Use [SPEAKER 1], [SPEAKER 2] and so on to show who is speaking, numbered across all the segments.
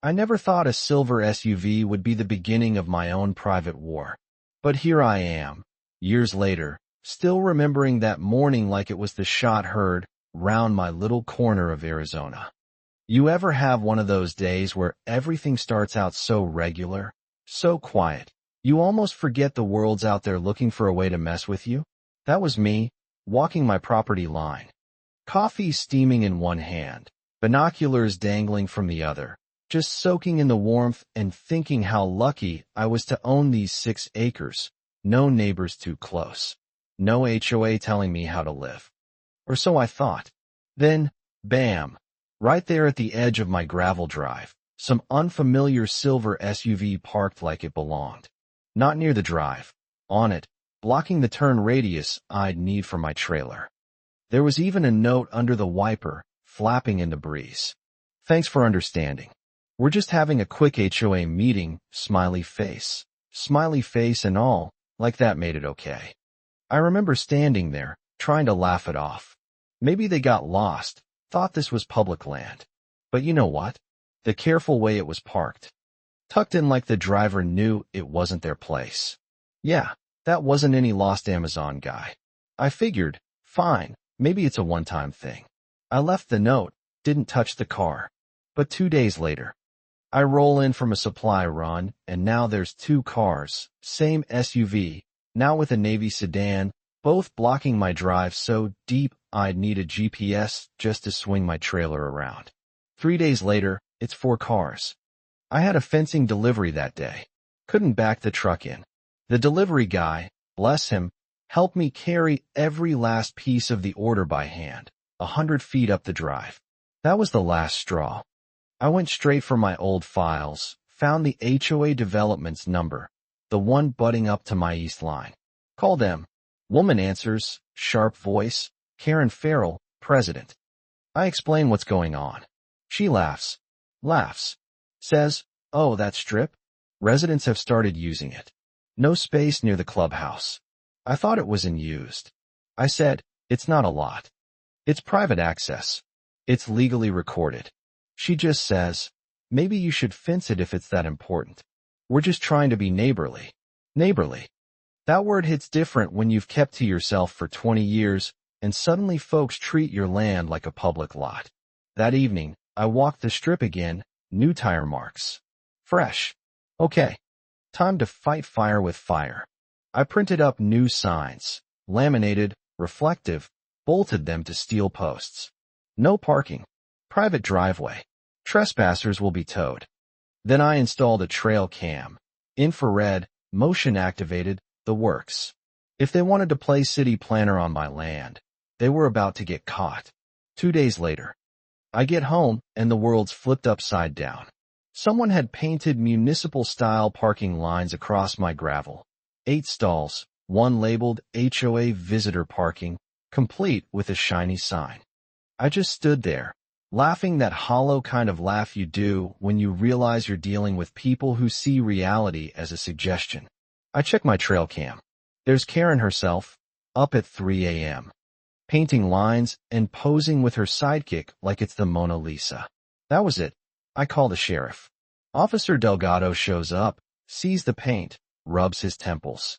[SPEAKER 1] I never thought a silver SUV would be the beginning of my own private war. But here I am, years later, still remembering that morning like it was the shot heard round my little corner of Arizona. You ever have one of those days where everything starts out so regular, so quiet, you almost forget the world's out there looking for a way to mess with you? That was me, walking my property line. Coffee steaming in one hand, binoculars dangling from the other, just soaking in the warmth and thinking how lucky I was to own these 6 acres, no neighbors too close, no HOA telling me how to live. Or so I thought. Then, bam, right there at the edge of my gravel drive, some unfamiliar silver SUV parked like it belonged. Not near the drive, on it, blocking the turn radius I'd need for my trailer. There was even a note under the wiper, flapping in the breeze. Thanks for understanding. We're just having a quick HOA meeting, smiley face. Smiley face and all, like that made it okay. I remember standing there, trying to laugh it off. Maybe they got lost, thought this was public land. But you know what? The careful way it was parked. Tucked in like the driver knew it wasn't their place. Yeah, that wasn't any lost Amazon guy. I figured, fine, maybe it's a one-time thing. I left the note, didn't touch the car. But 2 days later, I roll in from a supply run, and now there's 2 cars, same SUV, now with a Navy sedan, both blocking my drive so deep I'd need a GPS just to swing my trailer around. 3 days later, it's 4 cars. I had a fencing delivery that day. Couldn't back the truck in. The delivery guy, bless him, helped me carry every last piece of the order by hand, 100 feet up the drive. That was the last straw. I went straight for my old files, found the HOA development's number, the one butting up to my east line. Call them. Woman answers, sharp voice, Karen Farrell, president. I explain what's going on. She laughs, says, oh, that strip? Residents have started using it. No space near the clubhouse. I thought it was in used. I said, it's not a lot. It's private access. It's legally recorded. She just says, maybe you should fence it if it's that important. We're just trying to be neighborly. Neighborly. That word hits different when you've kept to yourself for 20 years and suddenly folks treat your land like a public lot. That evening, I walked the strip again, new tire marks. Fresh. Okay. Time to fight fire with fire. I printed up new signs, laminated, reflective, bolted them to steel posts. No parking. Private driveway. Trespassers will be towed. Then I installed a trail cam. Infrared, motion activated, the works. If they wanted to play city planner on my land, they were about to get caught. 2 days later, I get home and the world's flipped upside down. Someone had painted municipal-style parking lines across my gravel. 8 stalls, one labeled HOA visitor parking, complete with a shiny sign. I just stood there, laughing that hollow kind of laugh you do when you realize you're dealing with people who see reality as a suggestion. I check my trail cam. There's Karen herself, up at 3 a.m., painting lines and posing with her sidekick like it's the Mona Lisa. That was it. I call the sheriff. Officer Delgado shows up, sees the paint, rubs his temples.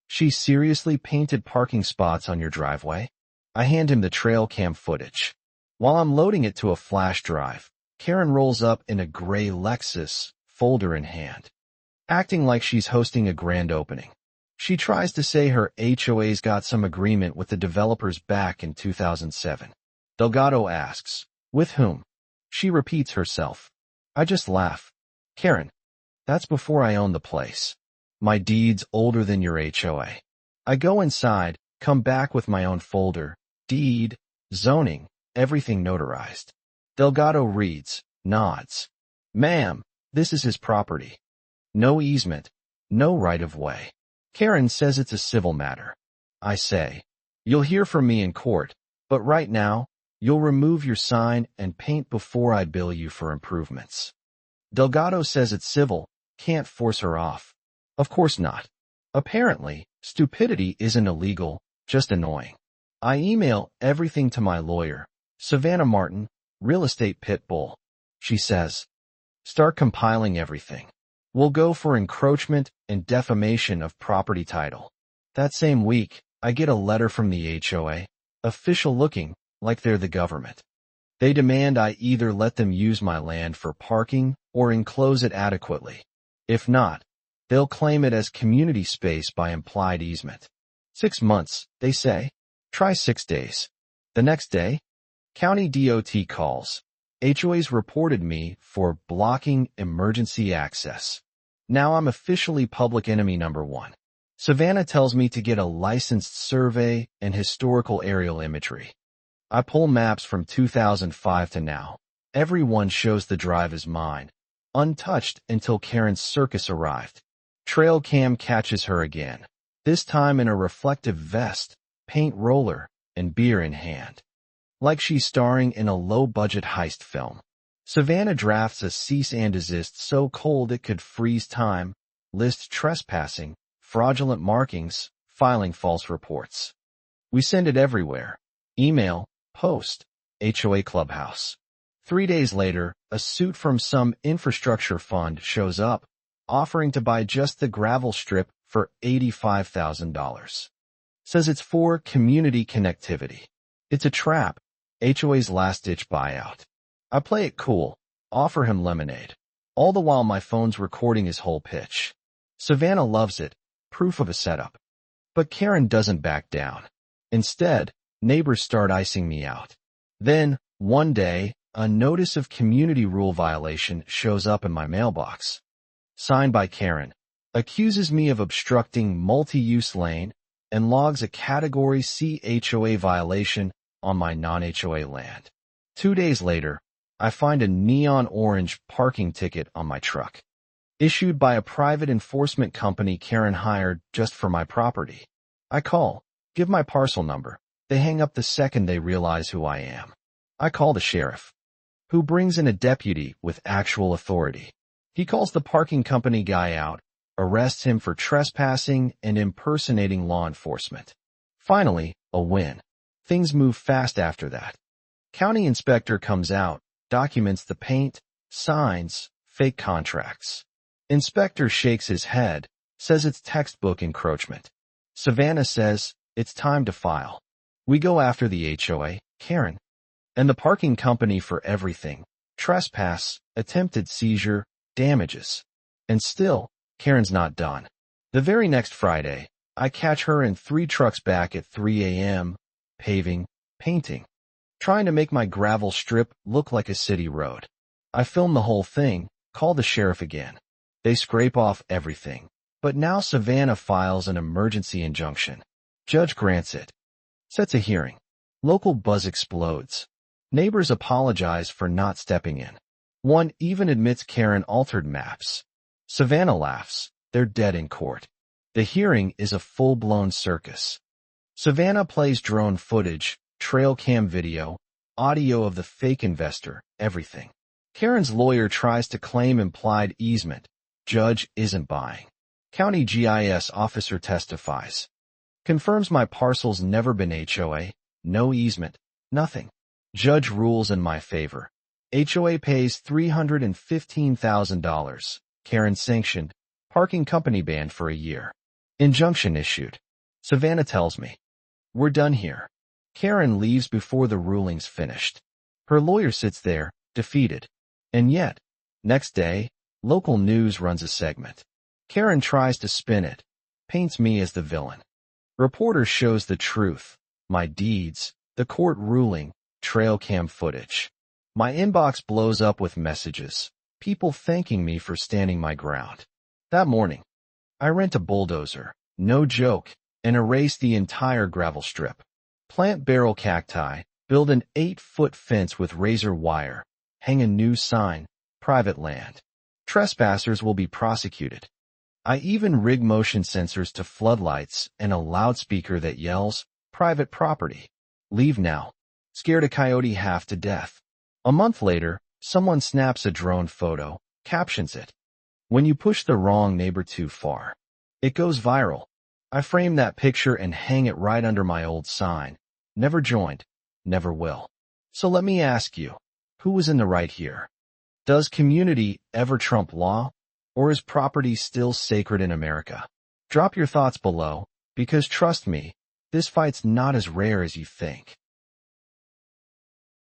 [SPEAKER 1] She seriously painted parking spots on your driveway? I hand him the trail cam footage. While I'm loading it to a flash drive, Karen rolls up in a gray Lexus, folder in hand, acting like she's hosting a grand opening. She tries to say her HOA's got some agreement with the developers back in 2007. Delgado asks, with whom? She repeats herself. I just laugh. Karen, that's before I owned the place. My deed's older than your HOA. I go inside, come back with my own folder, deed, zoning, everything notarized. Delgado reads, nods. Ma'am, this is his property. No easement, no right-of-way. Karen says it's a civil matter. I say, you'll hear from me in court, but right now, you'll remove your sign and paint before I bill you for improvements. Delgado says it's civil, can't force her off. Of course not. Apparently, stupidity isn't illegal, just annoying. I email everything to my lawyer, Savannah Martin, real estate pit bull. She says, Start compiling everything. We'll go for encroachment and defamation of property title. That same week, I get a letter from the HOA, official looking like they're the government. They demand I either let them use my land for parking or enclose it adequately. If not, they'll claim it as community space by implied easement. 6 months, they say. Try 6 days. The next day, County DOT calls. HOA's reported me for blocking emergency access. Now I'm officially public enemy number 1. Savannah tells me to get a licensed survey and historical aerial imagery. I pull maps from 2005 to now. Everyone shows the drive is mine, untouched until Karen's circus arrived. Trail cam catches her again, this time in a reflective vest, paint roller, and beer in hand. Like she's starring in a low-budget heist film. Savannah drafts a cease and desist so cold it could freeze time, list trespassing, fraudulent markings, filing false reports. We send it everywhere. Email, post, HOA clubhouse. 3 days later, a suit from some infrastructure fund shows up, offering to buy just the gravel strip for $85,000. Says it's for community connectivity. It's a trap. HOA's last-ditch buyout. I play it cool, offer him lemonade. All the while my phone's recording his whole pitch. Savannah loves it, proof of a setup. But Karen doesn't back down. Instead, neighbors start icing me out. Then, one day, a notice of community rule violation shows up in my mailbox. Signed by Karen. Accuses me of obstructing multi-use lane and logs a Category C HOA violation on my non-HOA land. 2 days later, I find a neon orange parking ticket on my truck. Issued by a private enforcement company Karen hired just for my property. I call, give my parcel number. They hang up the second they realize who I am. I call the sheriff, who brings in a deputy with actual authority. He calls the parking company guy out, arrests him for trespassing and impersonating law enforcement. Finally, a win. Things move fast after that. County inspector comes out, documents the paint, signs, fake contracts. Inspector shakes his head, says it's textbook encroachment. Savannah says, it's time to file. We go after the HOA, Karen, and the parking company for everything. Trespass, attempted seizure, damages. And still, Karen's not done. The very next Friday, I catch her in 3 trucks back at 3 a.m., paving, painting, trying to make my gravel strip look like a city road. I film the whole thing, call the sheriff again. They scrape off everything. But now Savannah files an emergency injunction. Judge grants it. Sets a hearing. Local buzz explodes. Neighbors apologize for not stepping in. One even admits Karen altered maps. Savannah laughs. They're dead in court. The hearing is a full-blown circus. Savannah plays drone footage, trail cam video, audio of the fake investor, everything. Karen's lawyer tries to claim implied easement. Judge isn't buying. County GIS officer testifies. Confirms my parcel's never been HOA, no easement, nothing. Judge rules in my favor. HOA pays $315,000. Karen sanctioned. Parking company banned for a year. Injunction issued. Savannah tells me, we're done here. Karen leaves before the ruling's finished. Her lawyer sits there, defeated. And yet, next day, local news runs a segment. Karen tries to spin it, paints me as the villain. Reporter shows the truth, my deeds, the court ruling, trail cam footage. My inbox blows up with messages, people thanking me for standing my ground. That morning, I rent a bulldozer, no joke, and erase the entire gravel strip. Plant barrel cacti, build an 8-foot fence with razor wire, hang a new sign, private land. Trespassers will be prosecuted. I even rig motion sensors to floodlights and a loudspeaker that yells, private property. Leave now. Scared a coyote half to death. A month later, someone snaps a drone photo, captions it. When you push the wrong neighbor too far. It goes viral. I frame that picture and hang it right under my old sign. Never joined, never will. So let me ask you, who was in the right here? Does community ever trump law? Or is property still sacred in America? Drop your thoughts below, because trust me, this fight's not as rare as you think.